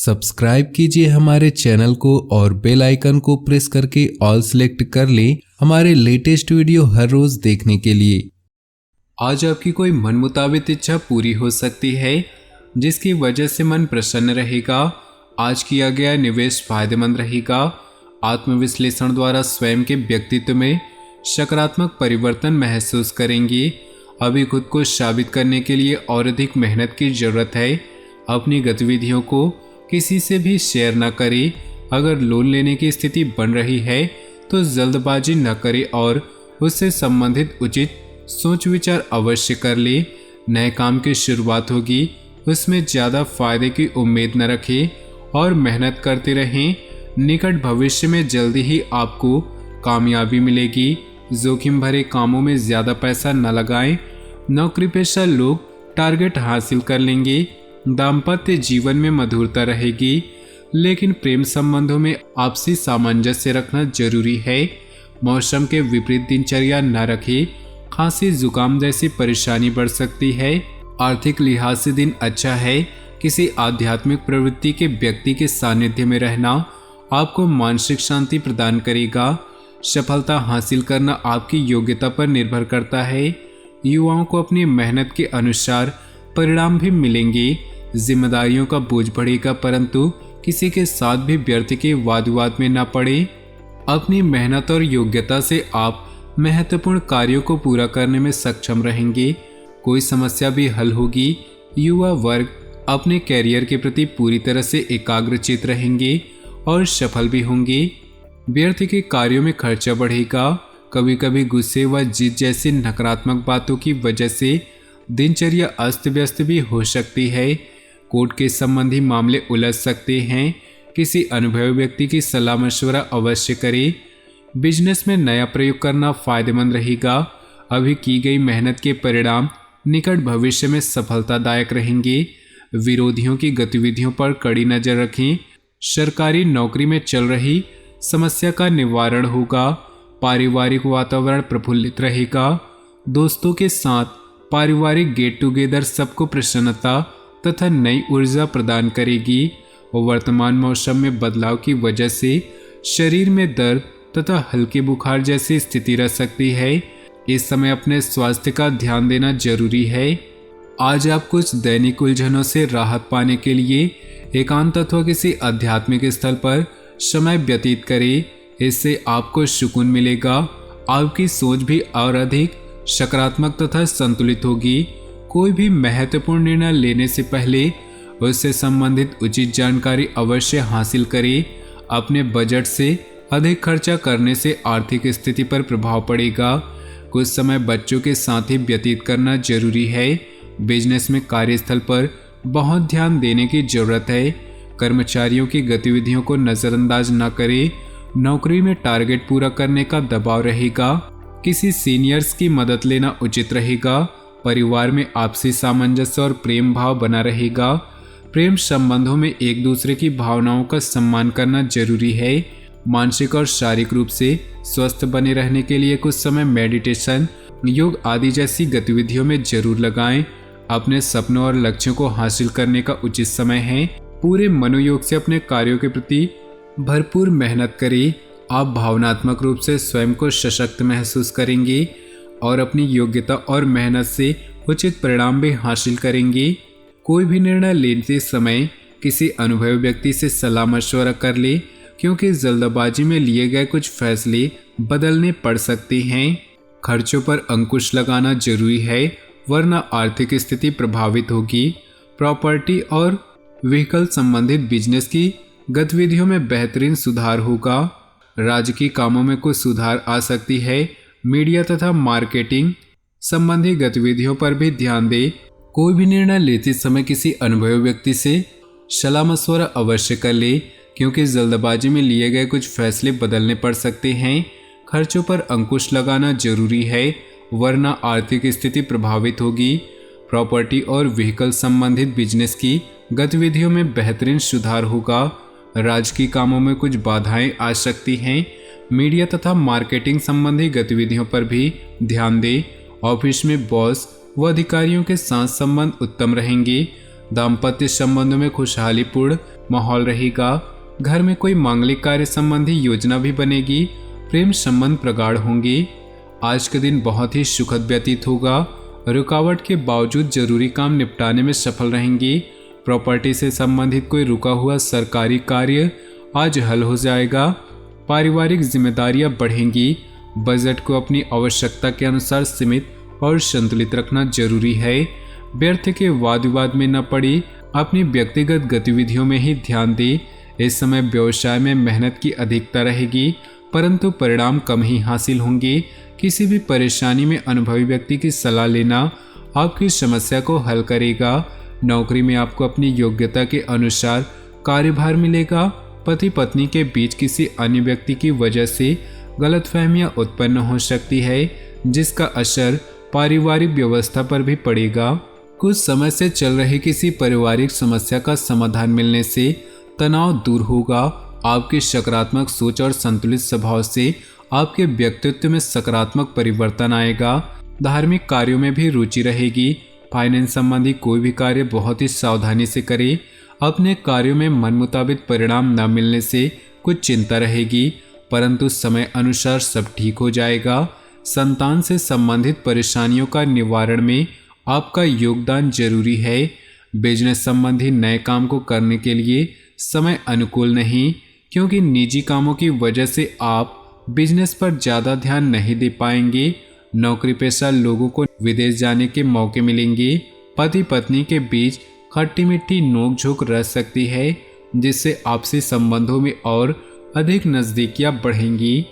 Subscribe कीजिए हमारे channel को और बेल आइकन को प्रेस करके ऑल सेलेक्ट कर लें हमारे लेटेस्ट वीडियो हर रोज देखने के लिए। आज आपकी कोई मन मुताबिक इच्छा पूरी हो सकती है, जिसकी वजह से मन प्रसन्न रहेगा। आज किया गया निवेश फायदेमंद रहेगा। आत्मविश्लेषण द्वारा स्वयं के व्यक्तित्व में सकारात्मक परिवर्तन महसूस करेंगे। अभी खुद को साबित करने के लिए और अधिक मेहनत की जरूरत है। अपनी गतिविधियों को किसी से भी शेयर न करें। अगर लोन लेने की स्थिति बन रही है तो जल्दबाजी न करें और उससे संबंधित उचित सोच विचार अवश्य कर ले। नए काम की शुरुआत होगी, उसमें ज़्यादा फायदे की उम्मीद न रखें और मेहनत करते रहें। निकट भविष्य में जल्दी ही आपको कामयाबी मिलेगी। जोखिम भरे कामों में ज़्यादा पैसा न लगाएं। नौकरी पेशा लोग टारगेट हासिल कर लेंगे। दाम्पत्य जीवन में मधुरता रहेगी, लेकिन प्रेम संबंधों में आपसी सामंजस्य रखना जरूरी है। मौसम के विपरीत दिनचर्या न रखें। खांसी जुकाम जैसी परेशानी बढ़ सकती है। आर्थिक लिहाज से दिन अच्छा है। किसी आध्यात्मिक प्रवृत्ति के व्यक्ति के सानिध्य में रहना आपको मानसिक शांति प्रदान करेगा। सफलता हासिल करना आपकी योग्यता पर निर्भर करता है। युवाओं को अपनी मेहनत के अनुसार परिणाम भी मिलेंगे। जिम्मेदारियों का बोझ बढ़ेगा, परंतु किसी के साथ भी व्यर्थ के वाद विवाद में न पड़े। अपनी मेहनत और योग्यता से आप महत्वपूर्ण कार्यों को पूरा करने में सक्षम रहेंगे। कोई समस्या भी हल होगी। युवा वर्ग अपने कैरियर के प्रति पूरी तरह से एकाग्रचित रहेंगे और सफल भी होंगे। व्यर्थ के कार्यों में खर्चा बढ़ेगा। कभी कभी गुस्से व जिद जैसी नकारात्मक बातों की वजह से दिनचर्या अस्त व्यस्त भी हो सकती है। कोर्ट के संबंधी मामले उलझ सकते हैं। किसी अनुभवी व्यक्ति की सलाह मशवरा अवश्य करें। बिजनेस में नया प्रयोग करना फायदेमंद रहेगा। अभी की गई मेहनत के परिणाम निकट भविष्य में सफलतादायक रहेंगे। विरोधियों की गतिविधियों पर कड़ी नजर रखें। सरकारी नौकरी में चल रही समस्या का निवारण होगा। पारिवारिक वातावरण प्रफुल्लित रहेगा। दोस्तों के साथ पारिवारिक गेट टुगेदर सबको प्रसन्नता तथा नई ऊर्जा प्रदान करेगी। वर्तमान मौसम में बदलाव की वजह से शरीर में दर्द तथा हल्के बुखार जैसी स्थिति रह सकती है। इस समय अपने स्वास्थ्य का ध्यान देना जरूरी है। आज आप कुछ दैनिक उलझनों से राहत पाने के लिए एकांत अथवा किसी आध्यात्मिक स्थल पर समय व्यतीत करें। इससे आपको सुकून मिलेगा। आपकी सोच भी और अधिक सकारात्मक तथा संतुलित होगी। कोई भी महत्वपूर्ण निर्णय लेने से पहले उससे संबंधित उचित जानकारी अवश्य हासिल करें। अपने बजट से अधिक खर्चा करने से आर्थिक स्थिति पर प्रभाव पड़ेगा। कुछ समय बच्चों के साथ ही व्यतीत करना जरूरी है। बिजनेस में कार्यस्थल पर बहुत ध्यान देने की जरूरत है। कर्मचारियों की गतिविधियों को नज़रअंदाज न करें। नौकरी में टारगेट पूरा करने का दबाव रहेगा। किसी सीनियर्स की मदद लेना उचित रहेगा। परिवार में आपसी सामंजस्य और प्रेम भाव बना रहेगा। प्रेम संबंधों में एक दूसरे की भावनाओं का सम्मान करना जरूरी है। मानसिक और शारीरिक रूप से स्वस्थ बने रहने के लिए कुछ समय मेडिटेशन, योग आदि जैसी गतिविधियों में जरूर लगाएं। अपने सपनों और लक्ष्यों को हासिल करने का उचित समय है। पूरे मनोयोग से अपने कार्यों के प्रति भरपूर मेहनत करें। आप भावनात्मक रूप से स्वयं को सशक्त महसूस करेंगे और अपनी योग्यता और मेहनत से उचित परिणाम भी हासिल करेंगे। कोई भी निर्णय लेते समय किसी अनुभवी व्यक्ति से सलाह मशवरा कर ले, क्योंकि जल्दबाजी में लिए गए कुछ फैसले बदलने पड़ सकते हैं। खर्चों पर अंकुश लगाना जरूरी है, वरना आर्थिक स्थिति प्रभावित होगी। प्रॉपर्टी और व्हीकल संबंधित बिजनेस की गतिविधियों में बेहतरीन सुधार होगा। राजकीय कामों में कुछ सुधार आ सकती है। मीडिया तथा मार्केटिंग संबंधी गतिविधियों पर भी ध्यान दें। कोई भी निर्णय लेते समय किसी अनुभवी व्यक्ति से सलाह मशवरा अवश्य कर ले, क्योंकि जल्दबाजी में लिए गए कुछ फैसले बदलने पड़ सकते हैं। खर्चों पर अंकुश लगाना जरूरी है, वरना आर्थिक स्थिति प्रभावित होगी। प्रॉपर्टी और व्हीकल संबंधित बिजनेस की गतिविधियों में बेहतरीन सुधार होगा। राजकीय कामों में कुछ बाधाएं आ सकती हैं। मीडिया तथा मार्केटिंग संबंधी गतिविधियों पर भी ध्यान दें। ऑफिस में बॉस व अधिकारियों के साथ संबंध उत्तम रहेंगे। दाम्पत्य संबंधों में खुशहालीपूर्ण माहौल रहेगा। घर में कोई मांगलिक कार्य संबंधी योजना भी बनेगी। प्रेम संबंध प्रगाढ़ होंगे। आज का दिन बहुत ही सुखद व्यतीत होगा। रुकावट के बावजूद जरूरी काम निपटाने में सफल रहेंगे। प्रॉपर्टी से संबंधित कोई रुका हुआ सरकारी कार्य आज हल हो जाएगा। पारिवारिक जिम्मेदारियां बढ़ेंगी। बजट को अपनी आवश्यकता के अनुसार सीमित और संतुलित रखना जरूरी है। व्यर्थ के वाद विवाद में न पड़ी, अपनी व्यक्तिगत गतिविधियों में ही ध्यान दें। इस समय व्यवसाय में मेहनत की अधिकता रहेगी, परंतु परिणाम कम ही हासिल होंगे। किसी भी परेशानी में अनुभवी व्यक्ति की सलाह लेना आपकी समस्या को हल करेगा। नौकरी में आपको अपनी योग्यता के अनुसार कार्यभार मिलेगा। पति पत्नी के बीच किसी अन्य व्यक्ति की वजह से गलतफहमियां उत्पन्न हो सकती है, जिसका असर पारिवारिक व्यवस्था पर भी पड़ेगा। कुछ समय से चल रही किसी पारिवारिक समस्या का समाधान मिलने से तनाव दूर होगा। आपकी सकारात्मक सोच और संतुलित स्वभाव से आपके व्यक्तित्व में सकारात्मक परिवर्तन आएगा। धार्मिक कार्यों में भी रुचि रहेगी। फाइनेंस संबंधी कोई भी कार्य बहुत ही सावधानी से करें। अपने कार्यों में मन मुताबिक परिणाम न मिलने से कुछ चिंता रहेगी, परंतु समय अनुसार सब ठीक हो जाएगा। संतान से संबंधित परेशानियों का निवारण में आपका योगदान जरूरी है। बिजनेस संबंधी नए काम को करने के लिए समय अनुकूल नहीं, क्योंकि निजी कामों की वजह से आप बिजनेस पर ज़्यादा ध्यान नहीं दे पाएंगे। नौकरी पेशा लोगों को विदेश जाने के मौके मिलेंगे। पति पत्नी के बीच खट्टी मीठी नोक झोंक रह सकती है, जिससे आपसी संबंधों में और अधिक नज़दीकियां बढ़ेंगी।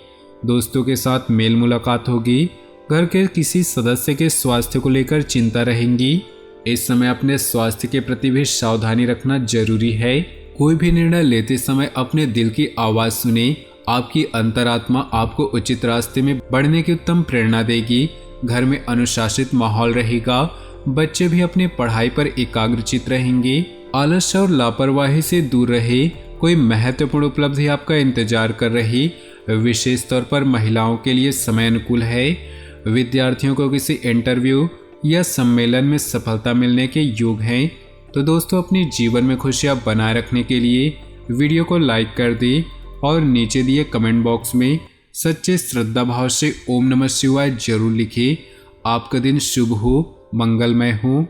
दोस्तों के साथ मेल मुलाकात होगी। घर के किसी सदस्य के स्वास्थ्य को लेकर चिंता रहेंगी। इस समय अपने स्वास्थ्य के प्रति भी सावधानी रखना जरूरी है। कोई भी निर्णय लेते समय अपने दिल की आवाज़ सुने। आपकी अंतरात्मा आपको उचित रास्ते में बढ़ने की उत्तम प्रेरणा देगी। घर में अनुशासित माहौल रहेगा। बच्चे भी अपनी पढ़ाई पर एकाग्रचित रहेंगे। आलस्य और लापरवाही से दूर रहे। कोई महत्वपूर्ण उपलब्धि आपका इंतजार कर रही। विशेष तौर पर महिलाओं के लिए समय अनुकूल है। विद्यार्थियों को किसी इंटरव्यू या सम्मेलन में सफलता मिलने के योग हैं। तो दोस्तों, अपने जीवन में खुशियां बनाए रखने के लिए वीडियो को लाइक कर दें और नीचे दिए कमेंट बॉक्स में सच्चे श्रद्धा भाव से ओम नमः शिवाय जरूर लिखें। आपका दिन शुभ हो, मंगलमय हो।